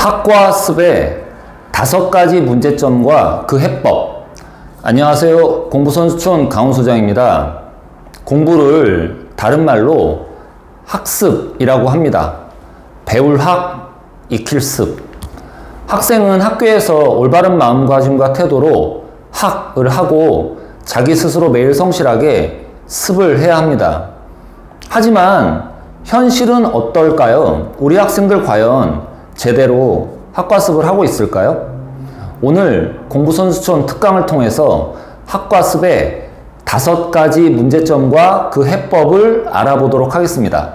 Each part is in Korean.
학과 습의 5가지 문제점과 그 해법. 안녕하세요. 공부선수촌 강훈소장입니다. 공부를 다른 말로 학습이라고 합니다. 배울 학, 익힐 습. 학생은 학교에서 올바른 마음가짐과 태도로 학을 하고 자기 스스로 매일 성실하게 습을 해야 합니다. 하지만 현실은 어떨까요? 우리 학생들 과연 제대로 학과습을 하고 있을까요? 오늘 공부선수촌 특강을 통해서 학과습의 5가지 문제점과 그 해법을 알아보도록 하겠습니다.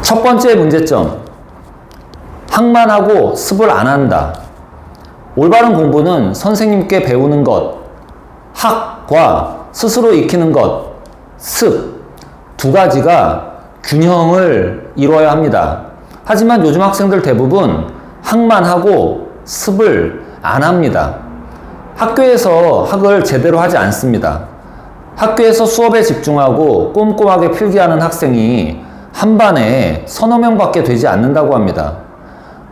첫 번째 문제점, 학만 하고 습을 안 한다. 올바른 공부는 선생님께 배우는 것, 학과 스스로 익히는 것, 습, 2가지가 균형을 이루어야 합니다. 하지만 요즘 학생들 대부분 학만 하고 습을 안 합니다. 학교에서 학을 제대로 하지 않습니다. 학교에서 수업에 집중하고 꼼꼼하게 필기하는 학생이 한 반에 서너 명밖에 되지 않는다고 합니다.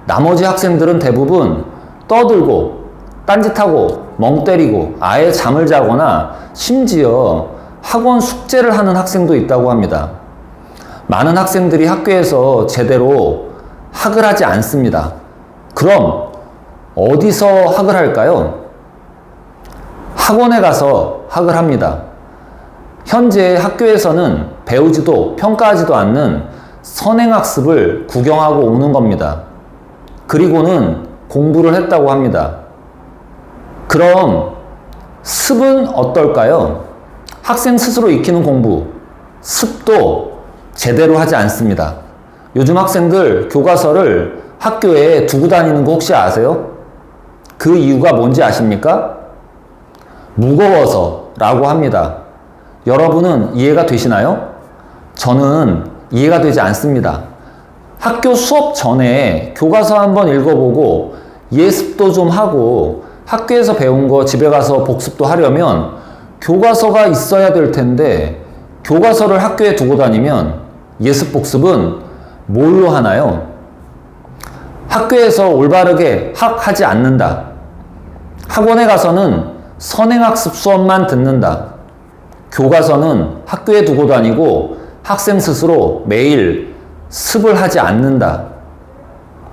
나머지 학생들은 대부분 떠들고 딴짓하고 멍 때리고 아예 잠을 자거나 심지어 학원 숙제를 하는 학생도 있다고 합니다. 많은 학생들이 학교에서 제대로 학을 하지 않습니다. 그럼 어디서 학을 할까요? 학원에 가서 학을 합니다. 현재 학교에서는 배우지도 평가하지도 않는 선행학습을 구경하고 오는 겁니다. 그리고는 공부를 했다고 합니다. 그럼 습은 어떨까요? 학생 스스로 익히는 공부, 습도 제대로 하지 않습니다. 요즘 학생들 교과서를 학교에 두고 다니는 거 혹시 아세요? 그 이유가 뭔지 아십니까? 무거워서라고 합니다. 여러분은 이해가 되시나요? 저는 이해가 되지 않습니다. 학교 수업 전에 교과서 한번 읽어보고 예습도 좀 하고 학교에서 배운 거 집에 가서 복습도 하려면 교과서가 있어야 될 텐데 교과서를 학교에 두고 다니면 예습 복습은 뭘로 하나요? 학교에서 올바르게 학하지 않는다. 학원에 가서는 선행학습 수업만 듣는다. 교과서는 학교에 두고 다니고 학생 스스로 매일 습을 하지 않는다.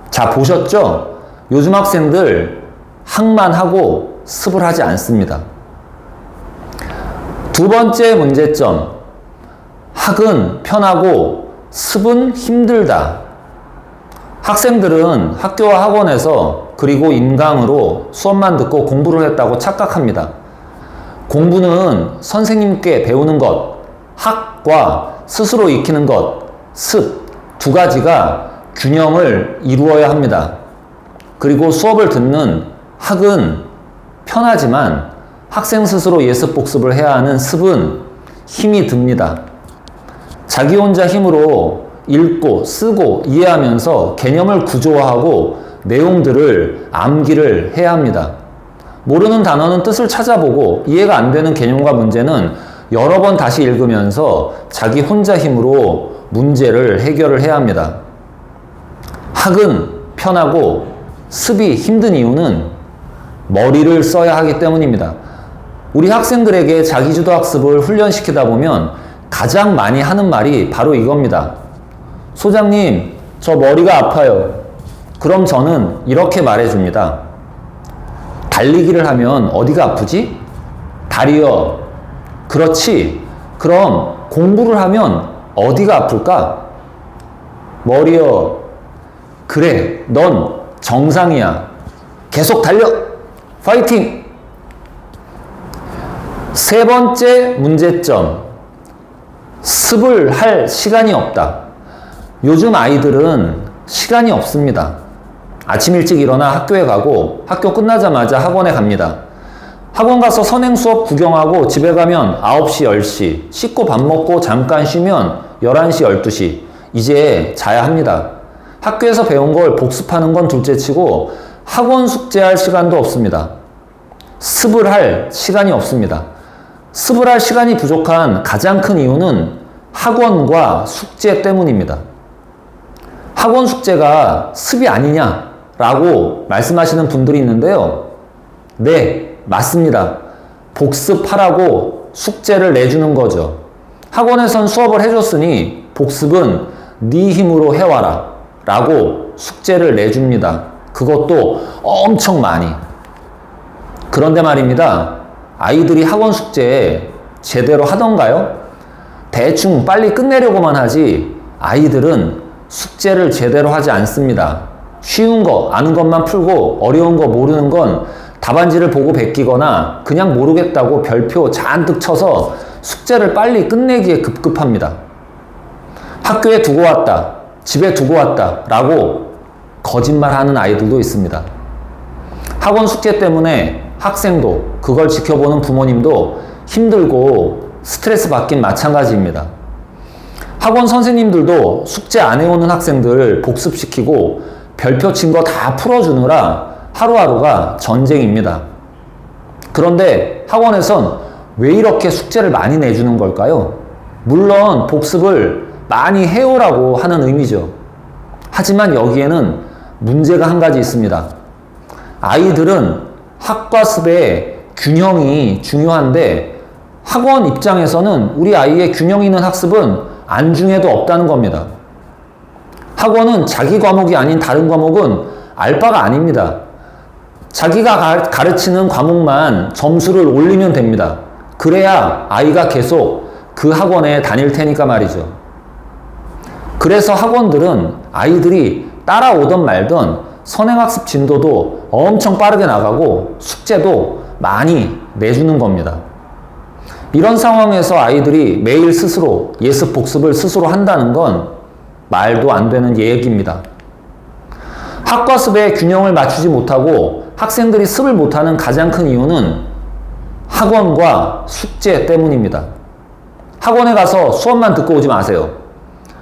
자, 보셨죠? 요즘 학생들 학만 하고 습을 하지 않습니다. 2번째 문제점, 학은 편하고 습은 힘들다. 학생들은 학교와 학원에서 그리고 인강으로 수업만 듣고 공부를 했다고 착각합니다. 공부는 선생님께 배우는 것, 학과 스스로 익히는 것, 습, 2가지가 균형을 이루어야 합니다. 그리고 수업을 듣는 학은 편하지만 학생 스스로 예습 복습을 해야 하는 습은 힘이 듭니다. 자기 혼자 힘으로 읽고 쓰고 이해하면서 개념을 구조화하고 내용들을 암기를 해야 합니다. 모르는 단어는 뜻을 찾아보고 이해가 안 되는 개념과 문제는 여러 번 다시 읽으면서 자기 혼자 힘으로 문제를 해결을 해야 합니다. 학은 편하고 습이 힘든 이유는 머리를 써야 하기 때문입니다. 우리 학생들에게 자기주도 학습을 훈련시키다 보면 가장 많이 하는 말이 바로 이겁니다. 소장님, 저 머리가 아파요. 그럼 저는 이렇게 말해줍니다. 달리기를 하면 어디가 아프지? 다리요. 그렇지. 그럼 공부를 하면 어디가 아플까? 머리요. 그래, 넌 정상이야. 계속 달려. 파이팅! 3번째 문제점, 습을 할 시간이 없다. 요즘 아이들은 시간이 없습니다. 아침 일찍 일어나 학교에 가고 학교 끝나자마자 학원에 갑니다. 학원 가서 선행 수업 구경하고 집에 가면 9시, 10시, 씻고 밥 먹고 잠깐 쉬면 11시, 12시, 이제 자야 합니다. 학교에서 배운 걸 복습하는 건 둘째치고 학원 숙제할 시간도 없습니다. 습을 할 시간이 없습니다. 습을 할 시간이 부족한 가장 큰 이유는 학원과 숙제 때문입니다. 학원 숙제가 습이 아니냐라고 말씀하시는 분들이 있는데요. 네, 맞습니다. 복습하라고 숙제를 내주는 거죠. 학원에선 수업을 해줬으니 복습은 네 힘으로 해와라 라고 숙제를 내줍니다. 그것도 엄청 많이. 그런데 말입니다. 아이들이 학원 숙제 제대로 하던가요? 대충 빨리 끝내려고만 하지 아이들은 숙제를 제대로 하지 않습니다. 쉬운 거 아는 것만 풀고 어려운 거 모르는 건 답안지를 보고 베끼거나 그냥 모르겠다고 별표 잔뜩 쳐서 숙제를 빨리 끝내기에 급급합니다. 학교에 두고 왔다, 집에 두고 왔다 라고 거짓말하는 아이들도 있습니다. 학원 숙제 때문에 학생도 그걸 지켜보는 부모님도 힘들고 스트레스 받긴 마찬가지입니다. 학원 선생님들도 숙제 안 해오는 학생들 복습시키고 별표 친 거 다 풀어주느라 하루하루가 전쟁입니다. 그런데 학원에선 왜 이렇게 숙제를 많이 내주는 걸까요? 물론 복습을 많이 해오라고 하는 의미죠. 하지만 여기에는 문제가 한 가지 있습니다. 아이들은 학과 습의 균형이 중요한데 학원 입장에서는 우리 아이의 균형 있는 학습은 안중에도 없다는 겁니다. 학원은 자기 과목이 아닌 다른 과목은 알 바가 아닙니다. 자기가 가르치는 과목만 점수를 올리면 됩니다. 그래야 아이가 계속 그 학원에 다닐 테니까 말이죠. 그래서 학원들은 아이들이 따라오던 말던 선행학습 진도도 엄청 빠르게 나가고 숙제도 많이 내주는 겁니다. 이런 상황에서 아이들이 매일 스스로 예습 복습을 스스로 한다는 건 말도 안 되는 얘기입니다. 학과 습의 균형을 맞추지 못하고 학생들이 습을 못하는 가장 큰 이유는 학원과 숙제 때문입니다. 학원에 가서 수업만 듣고 오지 마세요.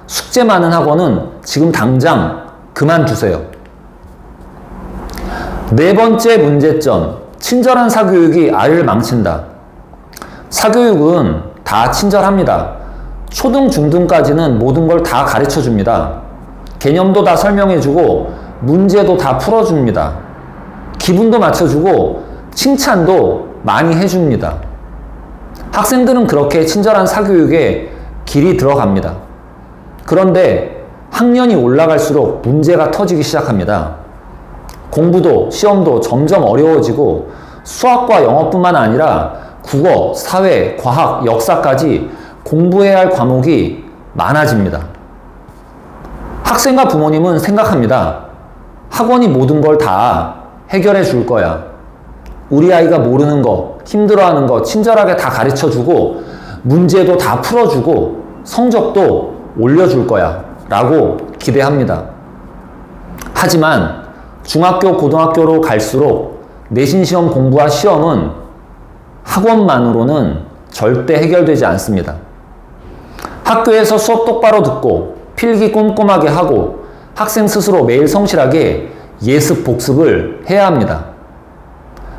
숙제 많은 학원은 지금 당장 그만두세요. 네 번째 문제점, 친절한 사교육이 아이를 망친다. 사교육은 다 친절합니다. 초등, 중등까지는 모든 걸 다 가르쳐 줍니다. 개념도 다 설명해 주고 문제도 다 풀어 줍니다. 기분도 맞춰주고 칭찬도 많이 해줍니다. 학생들은 그렇게 친절한 사교육에 길이 들어갑니다. 그런데 학년이 올라갈수록 문제가 터지기 시작합니다. 공부도 시험도 점점 어려워지고 수학과 영어뿐만 아니라 국어, 사회, 과학, 역사까지 공부해야 할 과목이 많아집니다. 학생과 부모님은 생각합니다. 학원이 모든 걸 다 해결해 줄 거야. 우리 아이가 모르는 거, 힘들어하는 거 친절하게 다 가르쳐 주고 문제도 다 풀어주고 성적도 올려줄 거야 라고 기대합니다. 하지만 중학교, 고등학교로 갈수록 내신시험 공부와 시험은 학원만으로는 절대 해결되지 않습니다. 학교에서 수업 똑바로 듣고 필기 꼼꼼하게 하고 학생 스스로 매일 성실하게 예습 복습을 해야 합니다.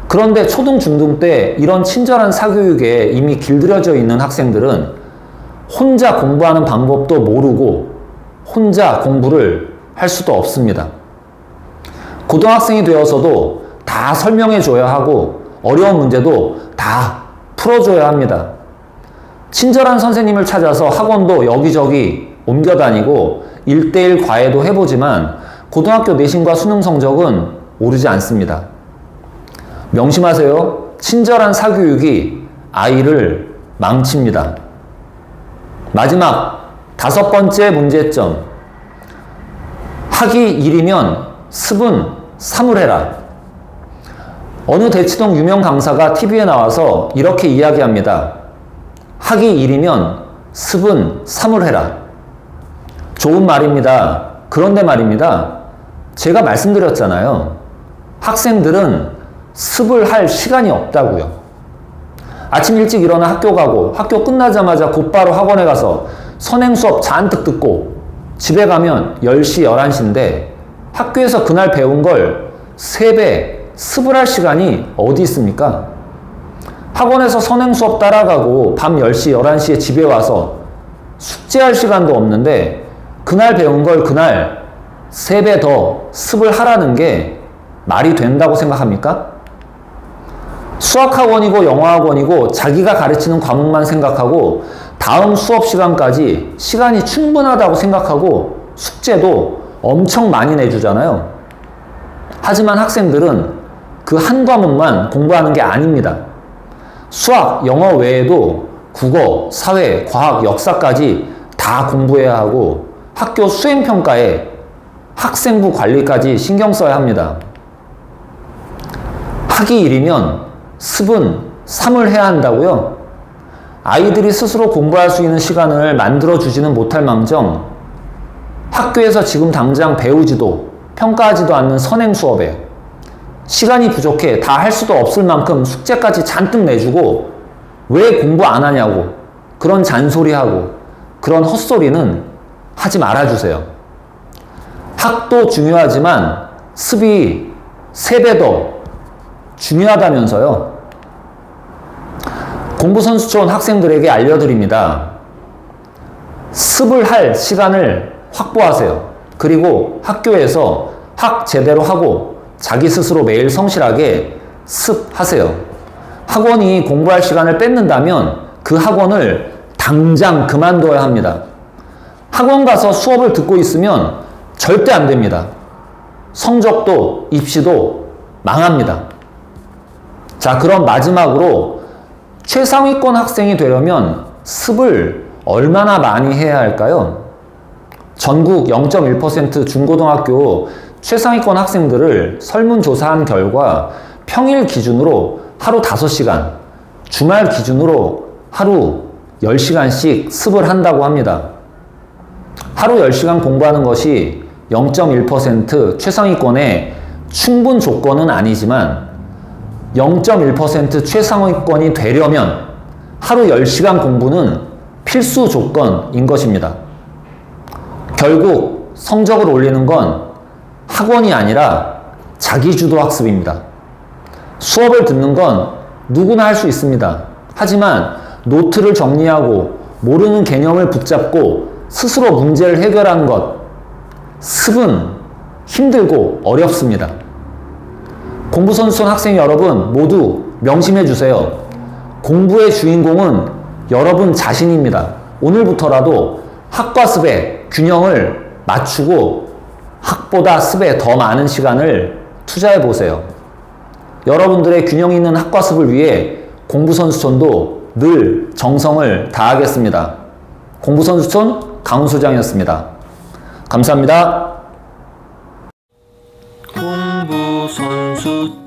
그런데 초등, 중등 때 이런 친절한 사교육에 이미 길들여져 있는 학생들은 혼자 공부하는 방법도 모르고 혼자 공부를 할 수도 없습니다. 고등학생이 되어서도 다 설명해 줘야 하고 어려운 문제도 다 풀어줘야 합니다. 친절한 선생님을 찾아서 학원도 여기저기 옮겨 다니고 1:1 과외도 해보지만 고등학교 내신과 수능 성적은 오르지 않습니다. 명심하세요. 친절한 사교육이 아이를 망칩니다. 마지막 5번째 문제점. 학이 1이면 습은 3을 해라. 어느 대치동 유명 강사가 TV에 나와서 이렇게 이야기합니다. 학이 1이면 습은 3을 해라. 좋은 말입니다. 그런데 말입니다. 제가 말씀드렸잖아요. 학생들은 습을 할 시간이 없다고요. 아침 일찍 일어나 학교 가고 학교 끝나자마자 곧바로 학원에 가서 선행 수업 잔뜩 듣고 집에 가면 10시, 11시인데 학교에서 그날 배운 걸 3배 습을 할 시간이 어디 있습니까? 학원에서 선행 수업 따라가고 밤 10시, 11시에 집에 와서 숙제할 시간도 없는데 그날 배운 걸 그날 3배 더 습을 하라는 게 말이 된다고 생각합니까? 수학학원이고 영어학원이고 자기가 가르치는 과목만 생각하고 다음 수업 시간까지 시간이 충분하다고 생각하고 숙제도 엄청 많이 내주잖아요. 하지만 학생들은 그 한 과목만 공부하는 게 아닙니다. 수학, 영어 외에도 국어, 사회, 과학, 역사까지 다 공부해야 하고 학교 수행평가에 학생부 관리까지 신경 써야 합니다. 학이 1이면 습은 3을 해야 한다고요? 아이들이 스스로 공부할 수 있는 시간을 만들어주지는 못할 망정 학교에서 지금 당장 배우지도 평가하지도 않는 선행 수업에 시간이 부족해 다 할 수도 없을 만큼 숙제까지 잔뜩 내주고 왜 공부 안 하냐고 그런 잔소리하고 그런 헛소리는 하지 말아주세요. 학도 중요하지만 습이 3배 더 중요하다면서요. 공부선수촌 학생들에게 알려드립니다. 습을 할 시간을 확보하세요. 그리고 학교에서 학 제대로 하고 자기 스스로 매일 성실하게 습하세요. 학원이 공부할 시간을 뺏는다면 그 학원을 당장 그만둬야 합니다. 학원 가서 수업을 듣고 있으면 절대 안 됩니다. 성적도 입시도 망합니다. 자, 그럼 마지막으로 최상위권 학생이 되려면 습을 얼마나 많이 해야 할까요? 전국 0.1% 중고등학교 최상위권 학생들을 설문조사한 결과 평일 기준으로 하루 5시간, 주말 기준으로 하루 10시간씩 습을 한다고 합니다. 하루 10시간 공부하는 것이 0.1% 최상위권의 충분 조건은 아니지만 0.1% 최상위권이 되려면 하루 10시간 공부는 필수 조건인 것입니다. 결국 성적을 올리는 건 학원이 아니라 자기주도 학습입니다. 수업을 듣는 건 누구나 할 수 있습니다. 하지만 노트를 정리하고 모르는 개념을 붙잡고 스스로 문제를 해결하는 것, 습은 힘들고 어렵습니다. 공부선수촌 학생 여러분 모두 명심해 주세요. 공부의 주인공은 여러분 자신입니다. 오늘부터라도 학과 습의 균형을 맞추고 학보다 습에 더 많은 시간을 투자해 보세요. 여러분들의 균형 있는 학과 습을 위해 공부선수촌도 늘 정성을 다하겠습니다. 공부선수촌 강훈소장이었습니다. 감사합니다. 공부선수촌